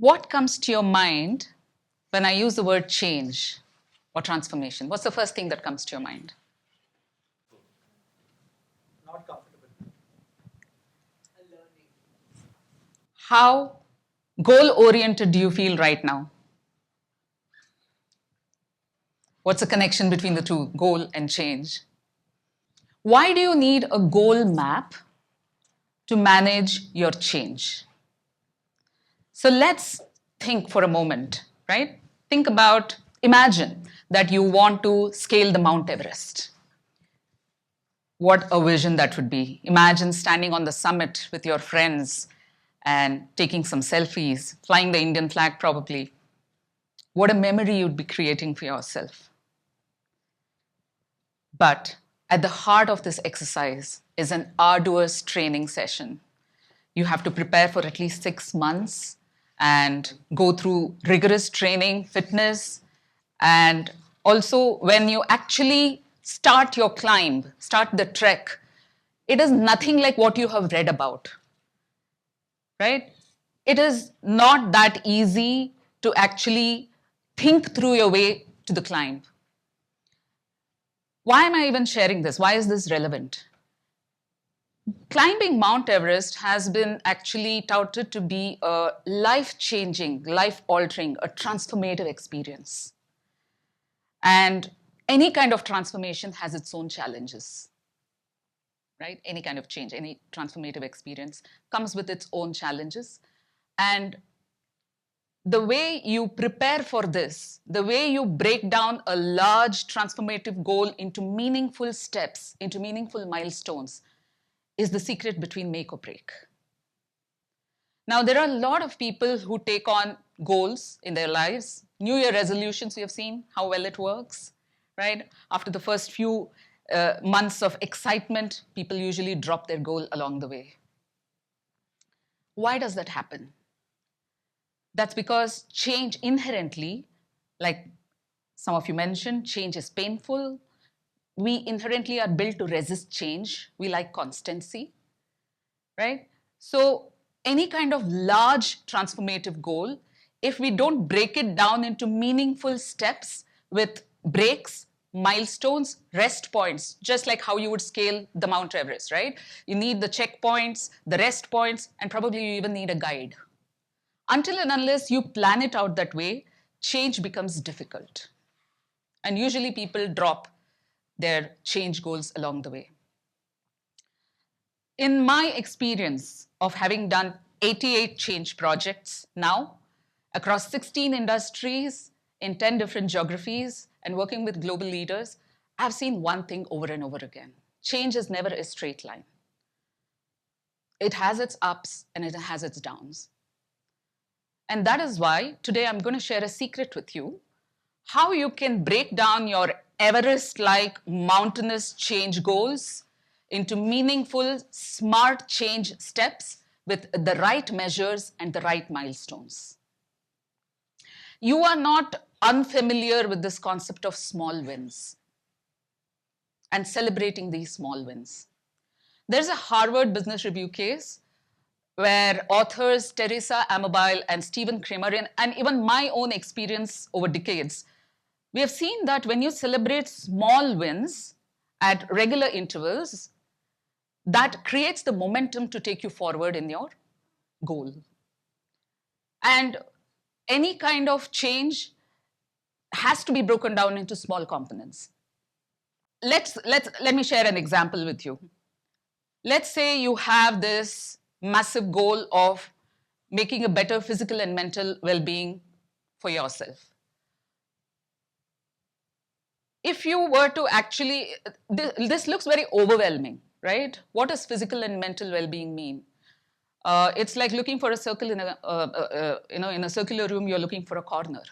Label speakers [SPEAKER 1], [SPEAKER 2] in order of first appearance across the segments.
[SPEAKER 1] What comes to your mind when I use the word change or transformation? What's the first thing that comes to your mind?
[SPEAKER 2] Not comfortable.
[SPEAKER 1] How goal-oriented do you feel right now? What's the connection between the two, goal and change? Why do you need a goal map to manage your change? So let's think for a moment, right? Think about, imagine that you want to scale the Mount Everest. What a vision that would be. Imagine standing on the summit with your friends and taking some selfies, flying the Indian flag probably. What a memory you'd be creating for yourself. But at the heart of this exercise is an arduous training session. You have to prepare for at least 6 months and go through rigorous training, fitness, and also when you actually start your climb, start the trek, it is nothing like what you have read about, right? It is not that easy to actually think through your way to the climb. Why am I even sharing this? Why is this relevant? Climbing Mount Everest has been actually touted to be a life-changing, life-altering, a transformative experience. And any kind of transformation has its own challenges, right? Any kind of change, any transformative experience comes with its own challenges. And the way you prepare for this, the way you break down a large transformative goal into meaningful steps, into meaningful milestones, is the secret between make or break. Now, there are a lot of people who take on goals in their lives. New Year resolutions, we have seen how well it works, right? After the first few months of excitement, people usually drop their goal along the way. Why does that happen? That's because change inherently, like some of you mentioned, change is painful. We inherently are built to resist change. We like constancy, right? So any kind of large transformative goal, if we don't break it down into meaningful steps with breaks, milestones, rest points, just like how you would scale the Mount Everest, right? You need the checkpoints, the rest points, and probably you even need a guide. Until and unless you plan it out that way, change becomes difficult. And usually people drop their change goals along the way. In my experience of having done 88 change projects now across 16 industries in 10 different geographies and working with global leaders, I've seen one thing over and over again. Change is never a straight line. It has its ups and it has its downs. And that is why today I'm going to share a secret with you, how you can break down your Everest-like mountainous change goals into meaningful, smart change steps with the right measures and the right milestones. You are not unfamiliar with this concept of small wins and celebrating these small wins. There's a Harvard Business Review case where authors Teresa Amabile and Stephen Kramer, and even my own experience over decades, we have seen that when you celebrate small wins at regular intervals, that creates the momentum to take you forward in your goal. And any kind of change has to be broken down into small components. Let me share an example with you. Let's say you have this massive goal of making a better physical and mental well-being for yourself. If you were to actually, this looks very overwhelming, right? What does physical and mental well-being mean? It's like looking for a circle in a circular room, you're looking for a corner.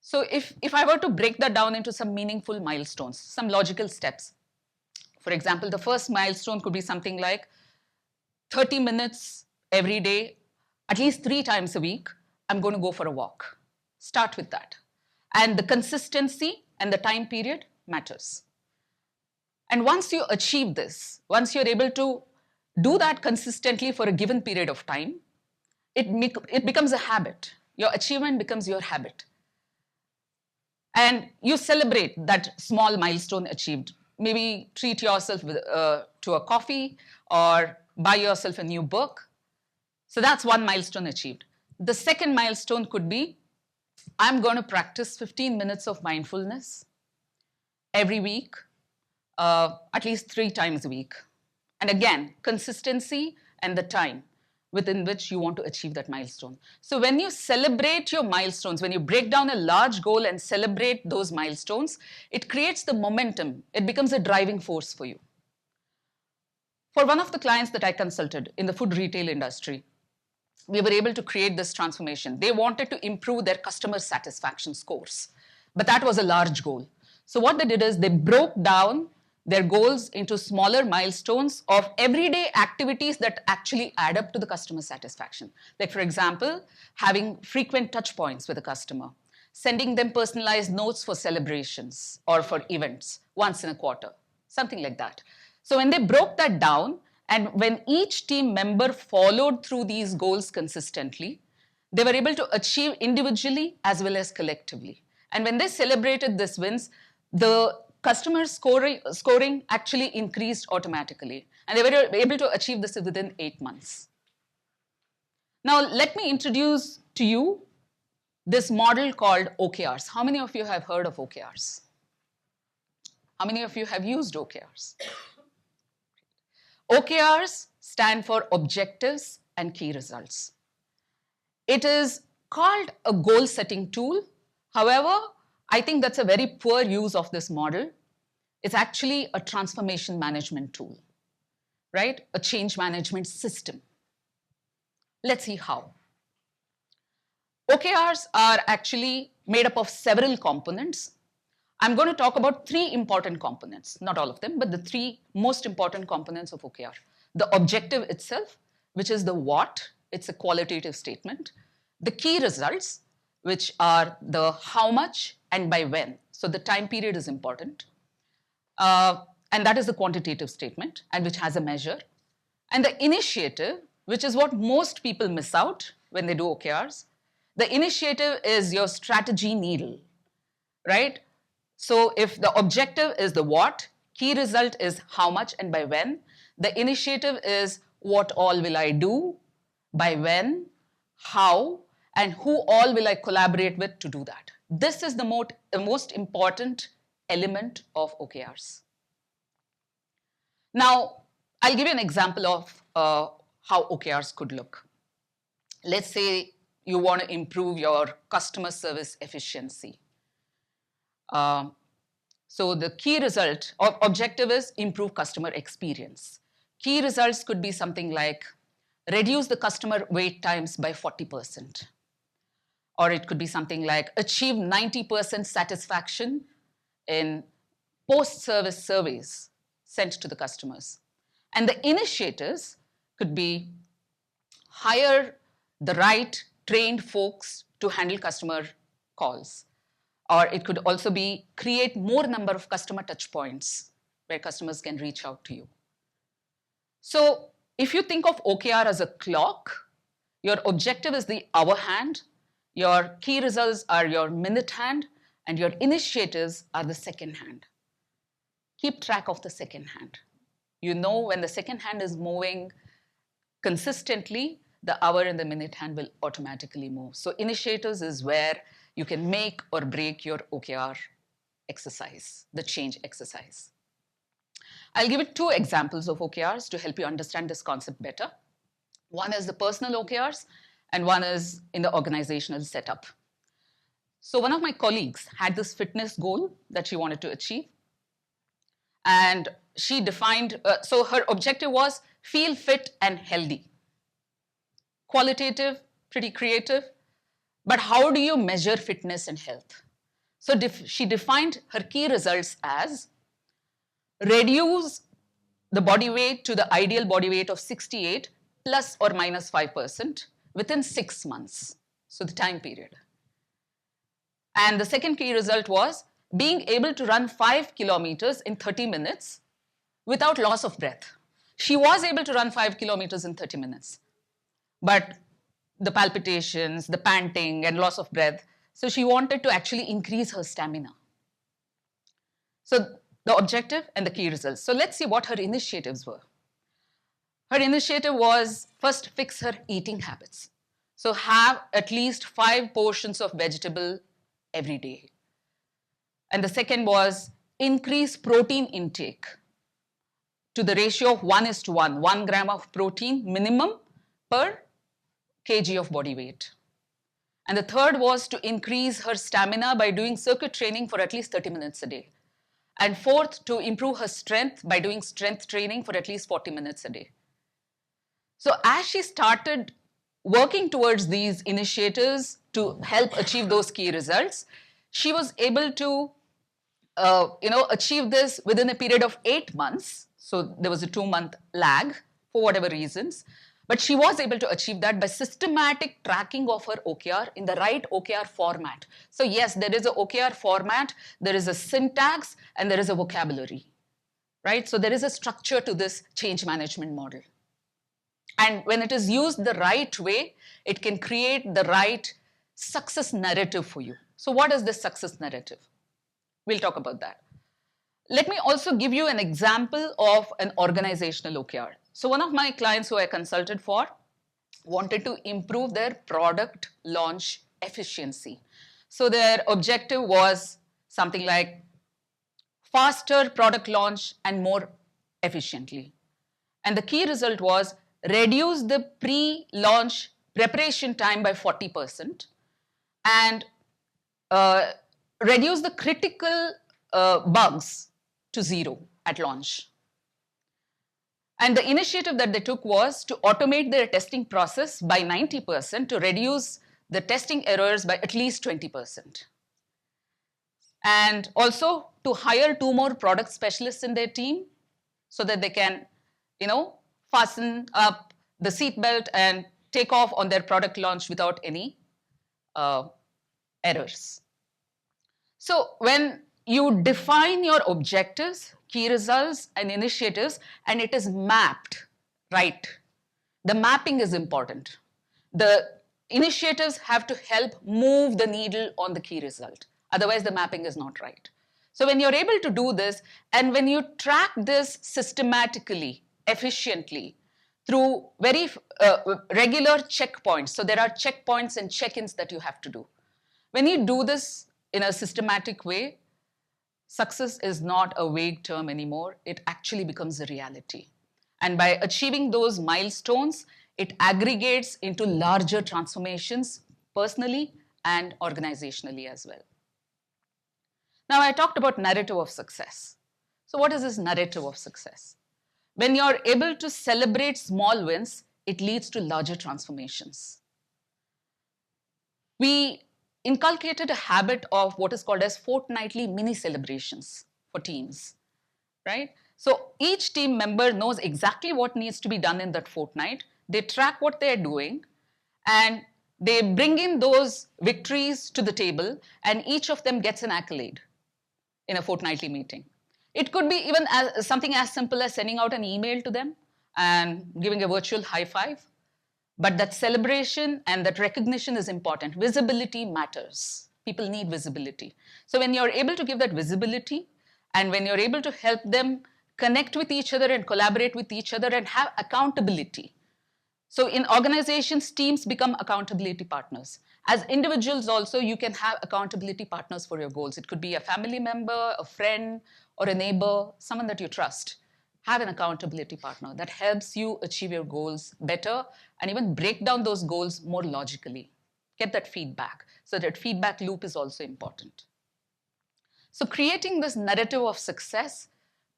[SPEAKER 1] So if I were to break that down into some meaningful milestones, some logical steps, for example, the first milestone could be something like 30 minutes every day, at least 3 times a week, I'm going to go for a walk. Start with that. And the consistency and the time period matters. And once you achieve this, once you're able to do that consistently for a given period of time, it becomes a habit. Your achievement becomes your habit. And you celebrate that small milestone achieved. Maybe treat yourself to a coffee or buy yourself a new book. So that's one milestone achieved. The second milestone could be, I'm going to practice 15 minutes of mindfulness every week, at least 3 times a week. And again, consistency and the time within which you want to achieve that milestone. So when you celebrate your milestones, when you break down a large goal and celebrate those milestones, it creates the momentum. It becomes a driving force for you. For one of the clients that I consulted in the food retail industry, we were able to create this transformation. They wanted to improve their customer satisfaction scores, but that was a large goal. So what they did is they broke down their goals into smaller milestones of everyday activities that actually add up to the customer satisfaction. Like, for example, having frequent touch points with a customer, sending them personalized notes for celebrations or for events once in a quarter, something like that. So when they broke that down, and when each team member followed through these goals consistently, they were able to achieve individually as well as collectively. And when they celebrated these wins, the customer scoring actually increased automatically. And they were able to achieve this within 8 months. Now, let me introduce to you this model called OKRs. How many of you have heard of OKRs? How many of you have used OKRs? OKRs stand for objectives and key results. It is called a goal-setting tool. However, I think that's a very poor use of this model. It's actually a transformation management tool, right? A change management system. Let's see how. OKRs are actually made up of several components. I'm going to talk about 3 important components, not all of them, but the 3 most important components of OKR. The objective itself, which is the what, it's a qualitative statement. The key results, which are the how much and by when. So the time period is important. And that is the quantitative statement, and which has a measure. And the initiative, which is what most people miss out when they do OKRs. The initiative is your strategy needle, right? So if the objective is the what, key result is how much and by when, the initiative is what all will I do, by when, how, and who all will I collaborate with to do that. This is the most important element of OKRs. Now, I'll give you an example of how OKRs could look. Let's say you want to improve your customer service efficiency. So the key result or objective is improve customer experience. Key results could be something like reduce the customer wait times by 40%. Or it could be something like achieve 90% satisfaction in post-service surveys sent to the customers. And the initiatives could be hire the right trained folks to handle customer calls. Or it could also be create more number of customer touch points where customers can reach out to you. So if you think of OKR as a clock, your objective is the hour hand, your key results are your minute hand, and your initiatives are the second hand. Keep track of the second hand. You know when the second hand is moving consistently, the hour and the minute hand will automatically move. So initiatives is where you can make or break your OKR exercise, the change exercise. I'll give you 2 examples of OKRs to help you understand this concept better. One is the personal OKRs, and one is in the organizational setup. So one of my colleagues had this fitness goal that she wanted to achieve. And she defined, so her objective was feel fit and healthy. Qualitative, pretty creative. But how do you measure fitness and health? So she defined her key results as reduce the body weight to the ideal body weight of 68 plus or minus 5% within 6 months. So the time period. And the second key result was being able to run 5 kilometers in 30 minutes without loss of breath. She was able to run 5 kilometers in 30 minutes. But the palpitations, the panting, and loss of breath. So she wanted to actually increase her stamina. So the objective and the key results. So let's see what her initiatives were. Her initiative was first fix her eating habits. So have at least 5 portions of vegetable every day. And the second was increase protein intake to the ratio of 1:1, 1 gram of protein minimum per kg of body weight. And the third was to increase her stamina by doing circuit training for at least 30 minutes a day. And fourth, to improve her strength by doing strength training for at least 40 minutes a day. So as she started working towards these initiatives to help achieve those key results, she was able to achieve this within a period of 8 months. So there was a 2-month lag for whatever reasons. But she was able to achieve that by systematic tracking of her OKR in the right OKR format. So yes, there is an OKR format, there is a syntax, and there is a vocabulary, right? So there is a structure to this change management model. And when it is used the right way, it can create the right success narrative for you. So what is this success narrative? We'll talk about that. Let me also give you an example of an organizational OKR. So one of my clients who I consulted for wanted to improve their product launch efficiency. So their objective was something like faster product launch and more efficiently. And the key result was reduce the pre-launch preparation time by 40% and reduce the critical bugs to 0 at launch. And the initiative that they took was to automate their testing process by 90% to reduce the testing errors by at least 20%. And also to hire 2 more product specialists in their team so that they can, fasten up the seatbelt and take off on their product launch without any errors. So when you define your objectives, key results, and initiatives, and it is mapped, right? The mapping is important. The initiatives have to help move the needle on the key result. Otherwise, the mapping is not right. So when you're able to do this, and when you track this systematically, efficiently, through very regular checkpoints, so there are checkpoints and check-ins that you have to do. When you do this in a systematic way, success is not a vague term anymore. It actually becomes a reality. And by achieving those milestones, it aggregates into larger transformations personally and organizationally as well. Now, I talked about narrative of success. So what is this narrative of success? When you're able to celebrate small wins, it leads to larger transformations. We inculcated a habit of what is called as fortnightly mini celebrations for teams, right? So each team member knows exactly what needs to be done in that fortnight. They track what they're doing and they bring in those victories to the table, and each of them gets an accolade in a fortnightly meeting. It could be even something as simple as sending out an email to them and giving a virtual high five. But that celebration and that recognition is important. Visibility matters. People need visibility. So when you're able to give that visibility and when you're able to help them connect with each other and collaborate with each other and have accountability. So in organizations, teams become accountability partners. As individuals also, you can have accountability partners for your goals. It could be a family member, a friend, or a neighbor, someone that you trust. Have an accountability partner that helps you achieve your goals better and even break down those goals more logically. Get that feedback. So that feedback loop is also important. So creating this narrative of success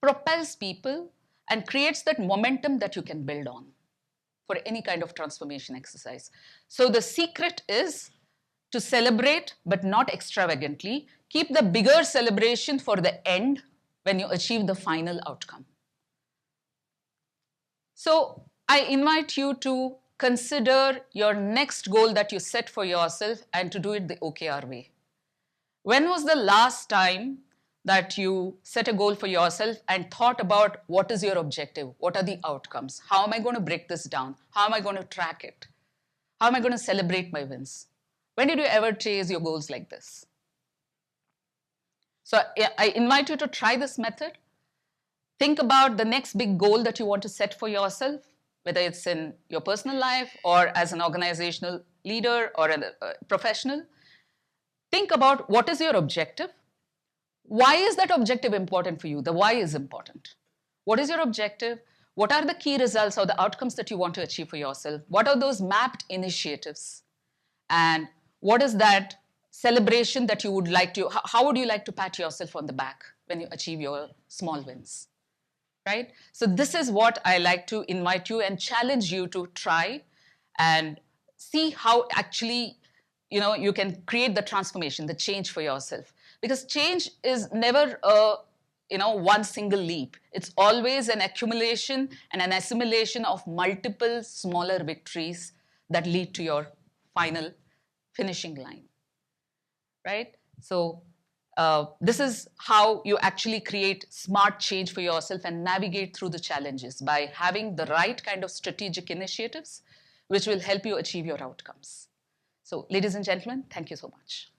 [SPEAKER 1] propels people and creates that momentum that you can build on for any kind of transformation exercise. So the secret is to celebrate, but not extravagantly. Keep the bigger celebration for the end when you achieve the final outcome. So I invite you to consider your next goal that you set for yourself and to do it the OKR way. When was the last time that you set a goal for yourself and thought about what is your objective? What are the outcomes? How am I going to break this down? How am I going to track it? How am I going to celebrate my wins? When did you ever chase your goals like this? So I invite you to try this method. Think about the next big goal that you want to set for yourself, whether it's in your personal life or as an organizational leader or a professional. Think about what is your objective. Why is that objective important for you? The why is important. What is your objective? What are the key results or the outcomes that you want to achieve for yourself? What are those mapped initiatives? And what is that celebration that you would like to, how would you like to pat yourself on the back when you achieve your small wins? Right? So this is what I like to invite you and challenge you to try and see how actually you can create the transformation, the change for yourself. Because change is never a one single leap. It's always an accumulation and an assimilation of multiple smaller victories that lead to your final finishing line, right? So this is how you actually create smart change for yourself and navigate through the challenges by having the right kind of strategic initiatives which will help you achieve your outcomes. So ladies and gentlemen, thank you so much.